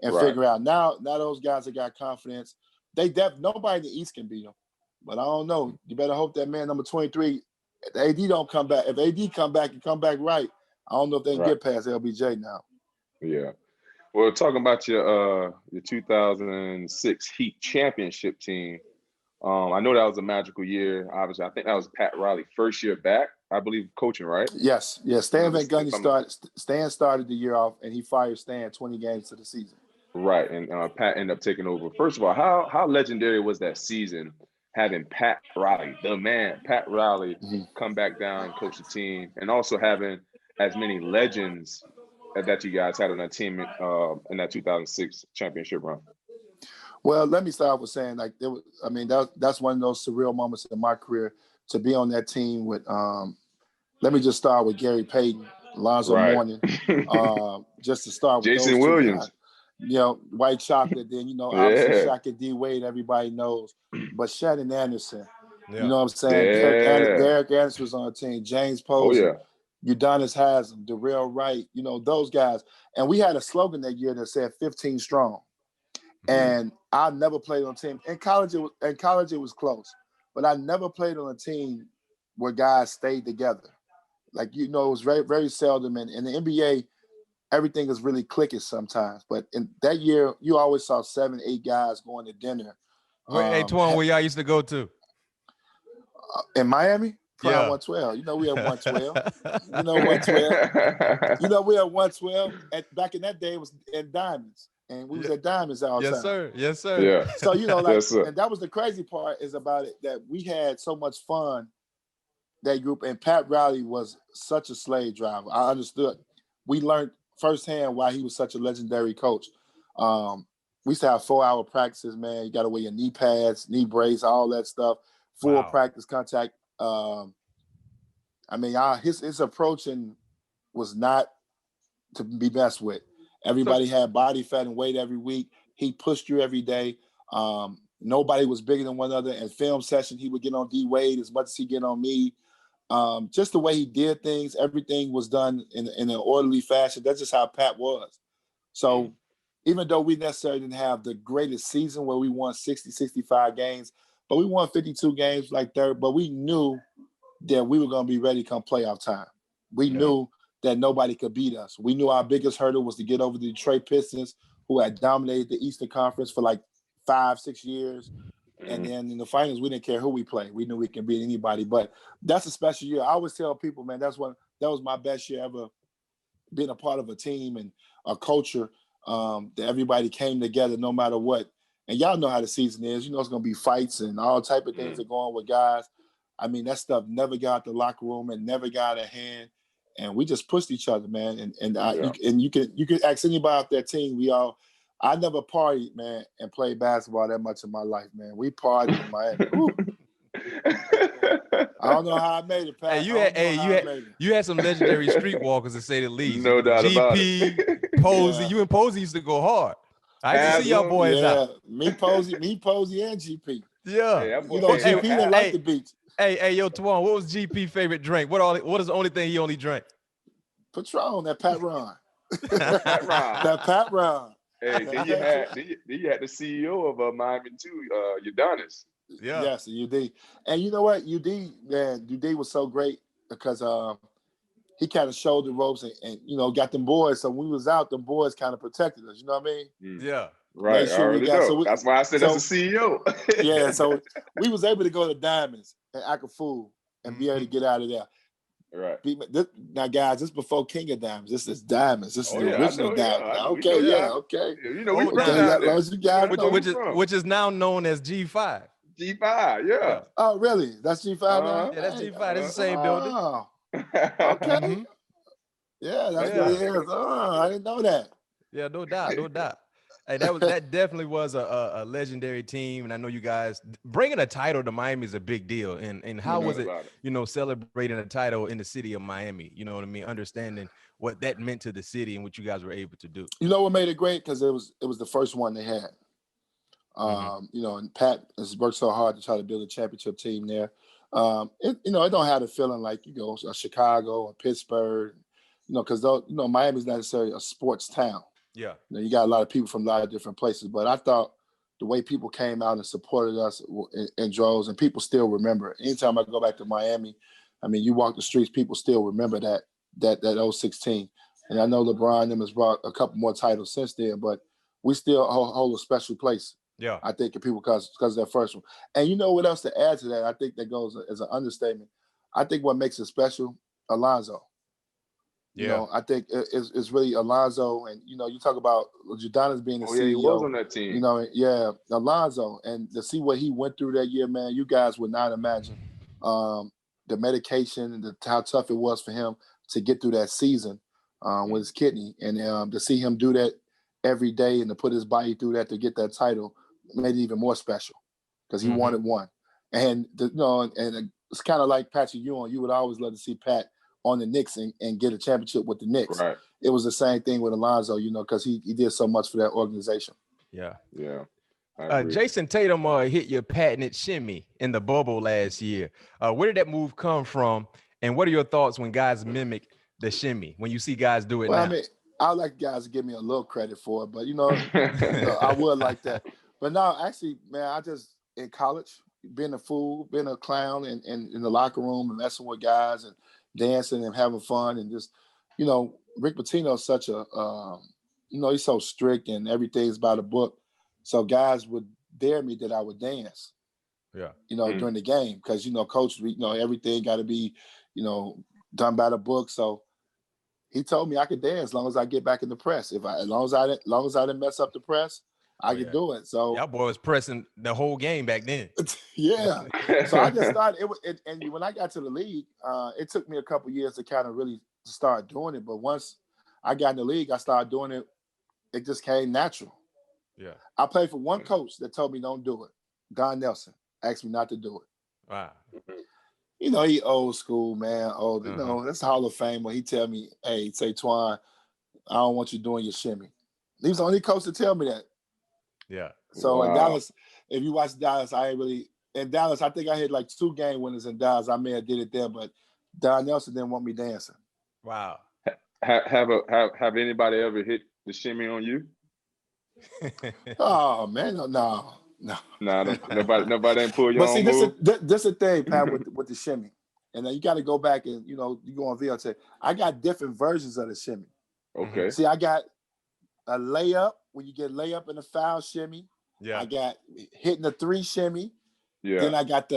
and figure out. Now those guys that got confidence, nobody in the East can beat them. But I don't know. You better hope that man number 23, if AD don't come back. If AD come back and come back right, I don't know if they can get past LBJ now. Yeah. Well, talking about your 2006 Heat championship team, I know that was a magical year. Obviously, I think that was Pat Riley's first year back, I believe, coaching, right? Yes. Stan Van Gundy started the year off, and he fired Stan 20 games to the season. Right, and Pat ended up taking over. First of all, how legendary was that season, having Pat Riley, the man, Pat Riley, come back down and coach the team, and also having as many legends that you guys had on that team in that 2006 championship run? Well, let me start with saying that's one of those surreal moments in my career to be on that team with. Let me just start with Gary Payton, Alonzo Mourning, just to start with Jason those Williams. Guys. White Chocolate. Then obviously Shaq and D Wade, everybody knows, but Shannon Anderson. You know what I'm saying? Derek Anderson was on the team. James Posey. Udonis Haslam, Darrell Wright. Those guys. And we had a slogan that year that said 15 strong. And I never played on a team. In college, it was close, but I never played on a team where guys stayed together. It was very, very seldom. And in the NBA, everything is really cliquish sometimes. But in that year, you always saw 7, 8 guys going to dinner. Toine, where y'all used to go to? In Miami? Crown 112. We had 112. 112. We had 112. Back in that day, it was in Diamonds. And we was at Diamonds all the time. Yes, sir. Yeah. So, and that was the crazy part is about it, that we had so much fun, that group. And Pat Riley was such a slave driver. I understood. We learned firsthand why he was such a legendary coach. We used to have 4-hour practices, man. You got to wear your knee pads, knee brace, all that stuff. Full practice contact. His approaching was not to be messed with. Everybody had body fat and weight every week. He pushed you every day. Nobody was bigger than one another. In film session, he would get on D Wade as much as he get on me. Just the way he did things, everything was done in an orderly fashion. That's just how Pat was. So even though we necessarily didn't have the greatest season where we won 60, 65 games, but we won 52 games but we knew that we were going to be ready come playoff time. We knew that nobody could beat us. We knew our biggest hurdle was to get over the Detroit Pistons, who had dominated the Eastern Conference for 5-6 years. And then in the finals, we didn't care who we played. We knew we can beat anybody. But that's a special year. I always tell people, man, that was my best year ever, being a part of a team and a culture that everybody came together no matter what. And y'all know how the season is. It's going to be fights and all type of things that go on with guys. That stuff never got out the locker room and never got out of hand. And we just pushed each other, man. You can ask anybody off that team. I never partied, man, and played basketball that much in my life, man. We partied in Miami. I don't know how I made it, Pat. You had some legendary streetwalkers, to say the least. No doubt about it. GP, Posey. You and Posey used to go hard. I used to see y'all boys out. Me, Posey, and GP. Yeah. GP didn't like the beach. Hey, Toine, what was GP favorite drink? What is the only thing he only drank? Patron, that Pat Ron. Pat Ron. That Pat Ron. Hey, then you had the CEO of Miami too, Udonis. Yeah. Yes, UD. And you know what? UD was so great because he kind of showed the ropes and got them boys. So when we was out, them boys kind of protected us. You know what I mean? Yeah. Right. Made I sure we already got know. That's why I said that's so the CEO. yeah. So we was able to go to Diamonds and act a fool and be able to get out of there. Right. Now, guys, this is before King of Diamonds. This is Diamonds. This is the I original know. Diamonds. Yeah, we Okay, know yeah, Diamond. okay. Yeah, you know, we Old from Okay, down as there. long as you guys know. Which is now known as G5. G5, yeah. Oh, really? That's G5 now? Yeah, that's G5. It's the same building. Oh, okay. Mhm. Yeah, that's Yeah. what it is. Oh, I didn't know that. Yeah, no doubt, no doubt. Hey, that definitely was a legendary team, and I know you guys bringing a title to Miami is a big deal. And how No was doubt it, about it. celebrating a title in the city of Miami? You know what I mean? Understanding what that meant to the city and what you guys were able to do. You know what made it great? Because it was the first one they had. And Pat has worked so hard to try to build a championship team there. It don't have the feeling like Chicago or Pittsburgh, because Miami's not necessarily a sports town. Yeah. You got a lot of people from a lot of different places, but I thought the way people came out and supported us in droves, and people still remember it. Anytime I go back to Miami, I mean, you walk the streets, people still remember that 016. And I know LeBron and them has brought a couple more titles since then, but we still hold a special place. Yeah. I think, to people because of that first one. And you know what else to add to that? I think that goes as an understatement. I think what makes it special, Alonzo. Yeah. I think it's really Alonzo, and you talk about Udonis being the CEO. Yeah, he was on that team. Alonzo, and to see what he went through that year, man, you guys would not imagine the medication and how tough it was for him to get through that season with his kidney, and to see him do that every day and to put his body through that to get that title made it even more special because he wanted one. And and it's kind of like Patrick Ewing. You would always love to see Pat on the Knicks and get a championship with the Knicks. Right. It was the same thing with Alonzo, because he did so much for that organization. Yeah. Yeah. Jason Tatum hit your patented shimmy in the bubble last year. Where did that move come from? And what are your thoughts when guys mimic the shimmy, when you see guys do it now? I mean, I like guys to give me a little credit for it, but I would like that. But no, actually, man, I just, in college, being a fool, being a clown in the locker room and messing with guys and dancing and having fun and just, Rick Pitino's such a, he's so strict and everything's by the book. So guys would dare me that I would dance. Yeah. During the game because, coach, everything got to be, done by the book. So he told me I could dance as long as I get back in the press. As long as I didn't mess up the press, I could do it. So y'all boy was pressing the whole game back then. Yeah. So I just started and when I got to the league, it took me a couple years to kind of really start doing it. But once I got in the league, I started doing it. It just came natural. Yeah. I played for one coach that told me don't do it. Don Nelson asked me not to do it. Wow. He old school, man. That's Hall of Fame. When he tell me, hey, say Toine, I don't want you doing your shimmy. He was the only coach to tell me that. Yeah. So in Dallas, if you watch Dallas, in Dallas, I think I hit like 2 game winners in Dallas. I may have did it there, but Don Nelson didn't want me dancing. Wow. Have anybody ever hit the shimmy on you? Oh man, no. Nobody ain't pull your own move. This the thing, Pat, with the shimmy, and you got to go back and you go on video and say I got different versions of the shimmy. Okay. See, I got a layup when you get layup in a foul shimmy. Yeah. I got hitting the 3 shimmy. Yeah. Then I got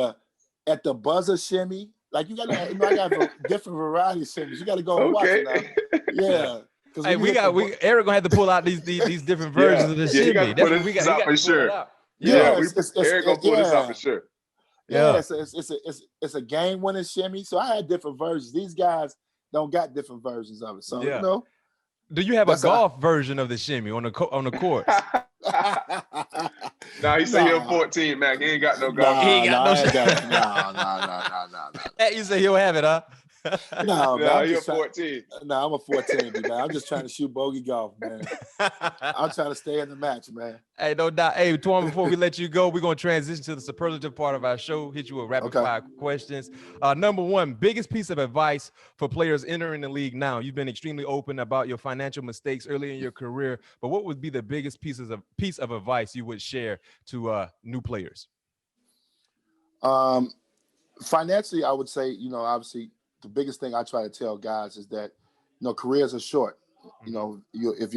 at the buzzer shimmy. Like I got different variety of shimmies. You got to go and watch it now. Yeah. Hey, Eric gonna have to pull out these different versions of the shimmy. That's what we got out for sure. Eric gonna pull this out for sure. Yeah, it's a game winning shimmy. So I had different versions. These guys don't got different versions of it. So do you have a golf version of the shimmy on the course? Nah, he said he'll 14, man. He ain't got no golf. He ain't got no. Hey, you say he'll have it, huh? No, you're 14. No, I'm a 14, man. I'm just trying to shoot bogey golf, man. I'm trying to stay in the match, man. Hey, no doubt. Hey, Toine, before we let you go, we're going to transition to the superlative part of our show, hit you with rapid fire questions. Number 1, biggest piece of advice for players entering the league now. You've been extremely open about your financial mistakes early in your career, but what would be the biggest piece of advice you would share to new players? Financially, I would say, obviously the biggest thing I try to tell guys is that, careers are short. If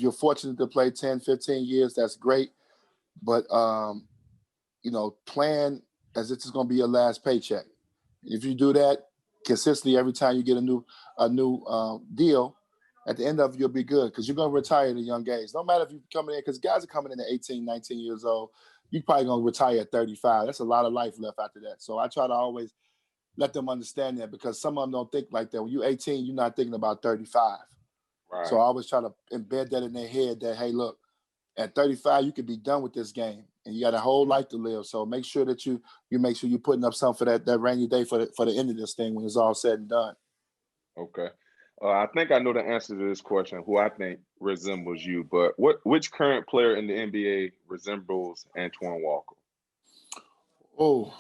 you're fortunate to play 10, 15 years, that's great. But, plan as if it's going to be your last paycheck. If you do that consistently every time you get a new deal, at the end of it, you'll be good because you're going to retire at a young age. No matter if you're coming in, because guys are coming in at 18, 19 years old, you're probably going to retire at 35. That's a lot of life left after that. So I try to always let them understand that because some of them don't think like that. When you're 18, you're not thinking about 35. Right. So I always try to embed that in their head that, hey, look, at 35, you could be done with this game and you got a whole life to live. So make sure that you make sure you're putting up something for that rainy day for the end of this thing when it's all said and done. Okay. I think I know the answer to this question, who I think resembles you, but which current player in the NBA resembles Antoine Walker? Oh,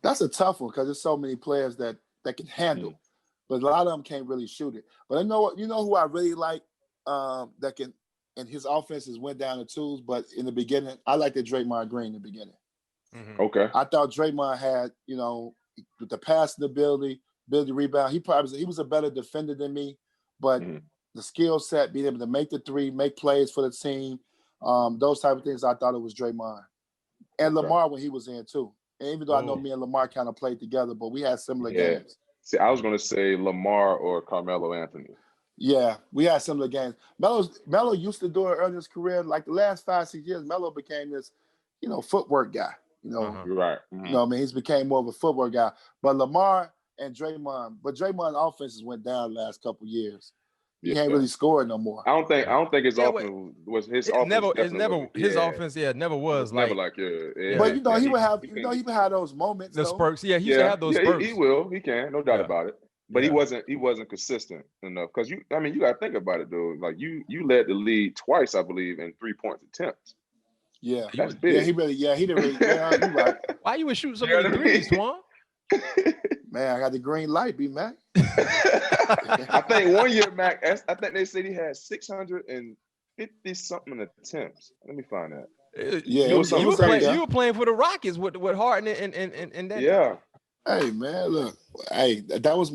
that's a tough one because there's so many players that can handle, but a lot of them can't really shoot it. But I know who I really like that can, and his offenses went down the tools, but in the beginning, I liked the Draymond Green in the beginning. Mm-hmm. Okay. I thought Draymond had, with the passing ability to rebound, he was a better defender than me, but the skill set, being able to make the three, make plays for the team, those type of things, I thought it was Draymond. And Lamar when he was in too. And even though I know me and Lamar kind of played together, but we had similar games. See, I was going to say Lamar or Carmelo Anthony. Yeah, we had similar games. Melo used to do it early in his career. Like the last 5-6 years, Melo became this, footwork guy. Right. Mm-hmm. He's became more of a footwork guy. But Lamar and Draymond, offenses went down the last couple of years. He ain't really scored no more. I don't think his offense was his offense. His offense. Yeah, never was like. Never like But he would have. He would have those moments. The spurts. Yeah, he used to have those spurts. He will. He can. No doubt about it. But he wasn't consistent enough because you got to think about it though. Like you led the league twice, I believe, in 3-point attempts. Yeah, that's big. Yeah, he didn't really. Yeah, you right. Why you would shoot so many threes, Toine? Man, I got the green light, B-Mac. I think one year, Mac, I think they said he had 650 something attempts. Let me find that. You were playing for the Rockets with Harden and that. Yeah. Hey man, look. Hey, that was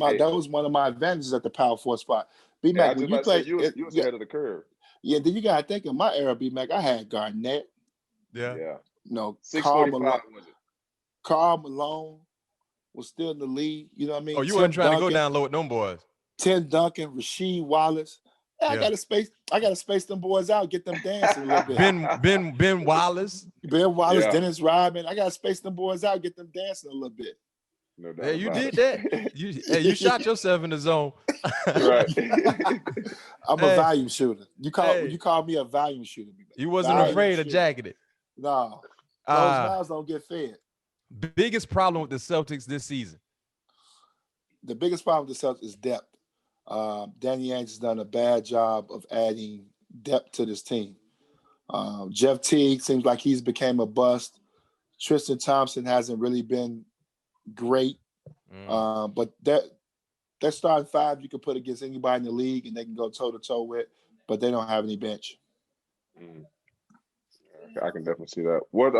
one of my advantages at the power forward spot. B-Mac, when you played, you was ahead of the curve. Yeah, then you gotta think of my era, B-Mac. I had Garnett. Yeah. No, 645 was it? Karl Malone was still in the league. You know what I mean? Oh, you weren't trying to go down low with them boys. Tim Duncan, Rasheed Wallace. I gotta space them boys out, get them dancing a little bit. Ben Wallace. Dennis Rodman. I gotta space them boys out, get them dancing a little bit. No doubt. Yeah, you did that. You shot yourself in the zone. Right. I'm a volume shooter. You call me a volume shooter. You wasn't afraid to jacket it. No. Those mouths don't get fed. Biggest problem with the Celtics this season? The biggest problem with the Celtics is depth. Danny Ainge has done a bad job of adding depth to this team. Jeff Teague seems like he's became a bust. Tristan Thompson hasn't really been great. But that starting five you can put against anybody in the league and they can go toe-to-toe with, but they don't have any bench. I can definitely see that. What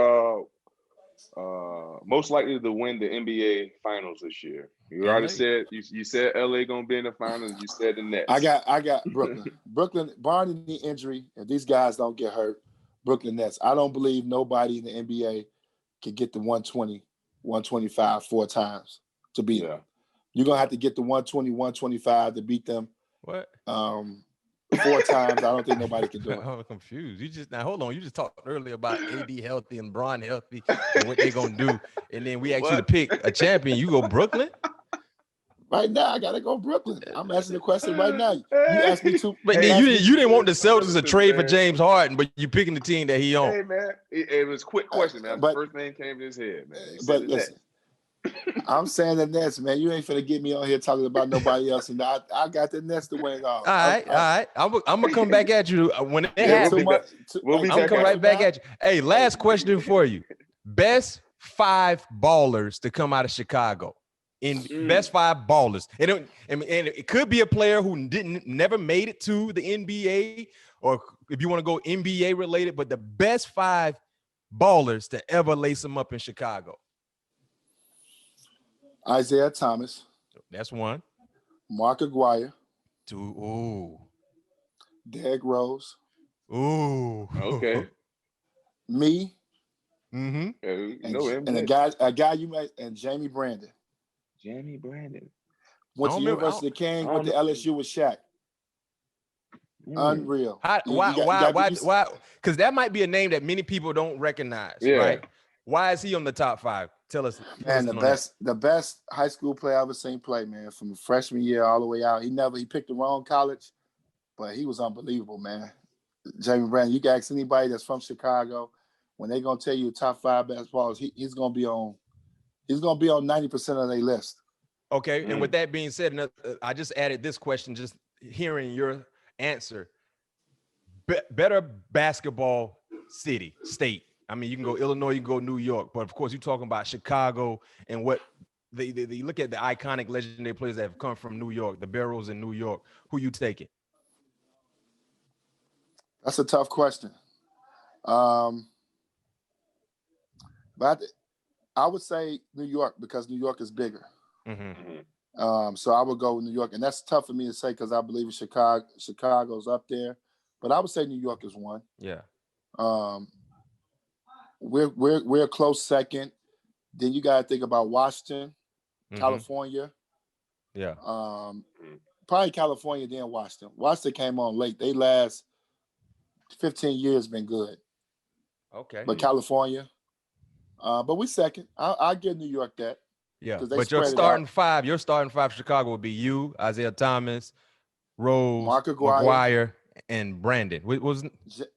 most likely to win the NBA Finals this year? You already said you said LA gonna be in the finals. You said the Nets. I got Brooklyn. Brooklyn, barring the injury, if these guys don't get hurt, Brooklyn Nets. I don't believe nobody in the NBA can get the 120, 125 4 times to beat them. You're gonna have to get the 120, 125 to beat them. What? 4 times. I don't think nobody can do it. I'm confused. Hold on. You just talked earlier about AD healthy and Bron healthy and what they're gonna do, and then we asked you to pick a champion. You go Brooklyn. Right now, I gotta go Brooklyn. I'm asking the question right now. You asked me to, but then you didn't want the Celtics to trade for James Harden, but you picking the team that he on. Hey man, it was a quick question, man. The first name came to his head, man. But listen, I'm saying the Nets, man. You ain't finna get me on here talking about nobody else, and I got the Nets to win it all. All right. I'm gonna come back at you when it happens. I'm gonna come right back at you. Hey, last question for you: best 5 ballers to come out of Chicago. Best 5 ballers. And it could be a player who never made it to the NBA, or if you want to go NBA related, but the best 5 ballers to ever lace them up in Chicago? Isaiah Thomas. That's one. Mark Aguirre. Two. Ooh. Derrick Rose. Ooh. Okay. Me. Mm-hmm. And a guy you met, and Jamie Brandon. Jamie Brandon. Went to University of King, went to LSU with Shaq. Unreal. Why? Because that might be a name that many people don't recognize, right? Why is he on the top 5? Tell us. Man, the best high school player I ever seen play, man, from freshman year all the way out. He picked the wrong college, but he was unbelievable, man. Jamie Brandon, you can ask anybody that's from Chicago, when they're gonna tell you top 5 basketballers, he's gonna be on 90% of their list. Okay, and with that being said, I just added this question, just hearing your answer. Better basketball state. I mean, you can go Illinois, you can go New York, but of course, you're talking about Chicago and what they look at the iconic, legendary players that have come from New York, the Barrels in New York. Who you taking? That's a tough question. But I would say New York because New York is bigger. Mm-hmm. So I would go with New York, and that's tough for me to say because I believe in Chicago. Chicago's up there, but I would say New York is one. Yeah. We're a close second. Then you got to think about Washington, California. Yeah. Probably California, then Washington. Washington came on late. They last 15 years been good. Okay. But California. But we second. I'll give New York that. Yeah. But your starting 5 for Chicago would be you, Isaiah Thomas, Rose, Mark Aguirre, and Brandon. What was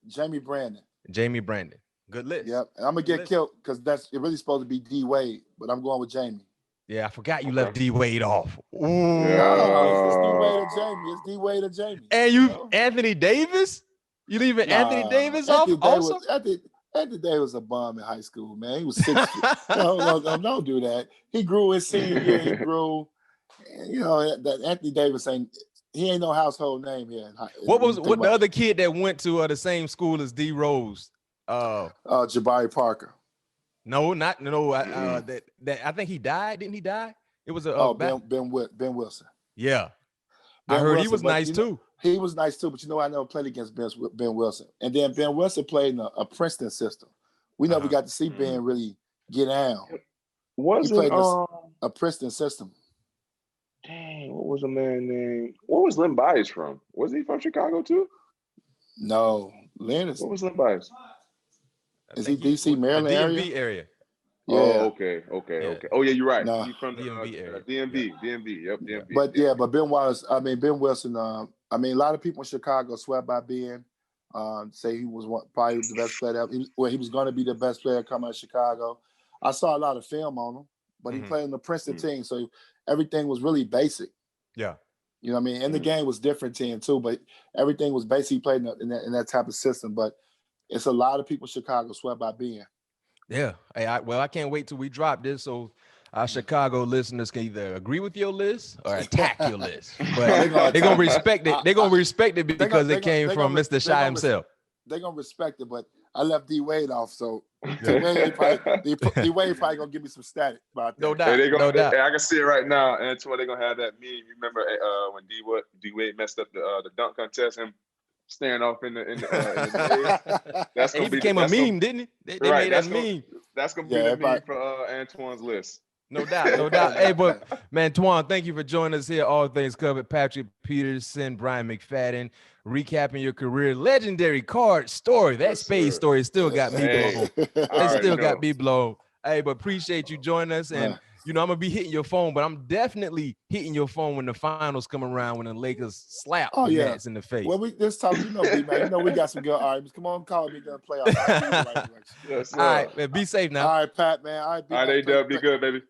Jamie Brandon. Jamie Brandon. Good list. Yep. And I'm gonna get killed because it really supposed to be D Wade, but I'm going with Jamie. Yeah, I forgot you left D Wade off. Ooh. No, it's D Wade or Jamie. It's D Wade or Jamie. And you Anthony Davis? You leaving Anthony Davis off also? Anthony Davis was a bum in high school, man. He was 60. Don't do that. He grew his senior year. He grew. You know, that Anthony Davis ain't no household name here. What the other kid that went to the same school as D Rose? Jabari Parker. No, that I think he died. Didn't he die? It was Ben Wilson. Yeah, I heard he was nice too. He was nice too, but I never played against Ben Wilson. And then Ben Wilson played in a Princeton system. We never got to see Ben really get down. He played a Princeton system. Dang, what was the man name? What was Len Bias from? Was he from Chicago too? No, Len is. What was Len Bias? Is he DC, Maryland area? Yeah. Oh, okay. Oh, yeah, you're right. No. He's from the DMV area. DMV. Yep, DMV. But Ben Wilson. A lot of people in Chicago swear by Ben. Say he was probably the best player ever. He was going to be the best player coming out of Chicago. I saw a lot of film on him, but he played in the Princeton team, so everything was really basic. Yeah. You know what I mean? And the game was different team too, but everything was basically played in that type of system. But it's a lot of people in Chicago swear by Ben. Yeah. Hey, I can't wait till we drop this so our Chicago listeners can either agree with your list or attack your list. But they're gonna respect it. They're gonna respect it because it came from Mr. Shy himself. They're gonna respect it, but I left D Wade off, so D Wade probably gonna give me some static about that. No doubt. I can see it right now, Antoine. They're gonna have that meme. You remember when D Wade messed up the dunk contest, him staring off in the That's gonna became a meme, didn't he? They made that meme. That's gonna be the meme for Antoine's list. No doubt. Hey, but man, Toine, thank you for joining us here. All Things Covered. Patrick Peterson, Bryant McFadden, recapping your career. Legendary card story. That spade story still got me blown. It still got me blown. Hey, but appreciate you joining us. And, I'm going to be hitting your phone, but I'm definitely hitting your phone when the finals come around, when the Lakers slap the Nets in the face. Well, this time, man, we got some good arguments. Come on, call me during playoffs. All right, man, be safe now. All right, Pat, man. All right, A-Dub, be good, baby.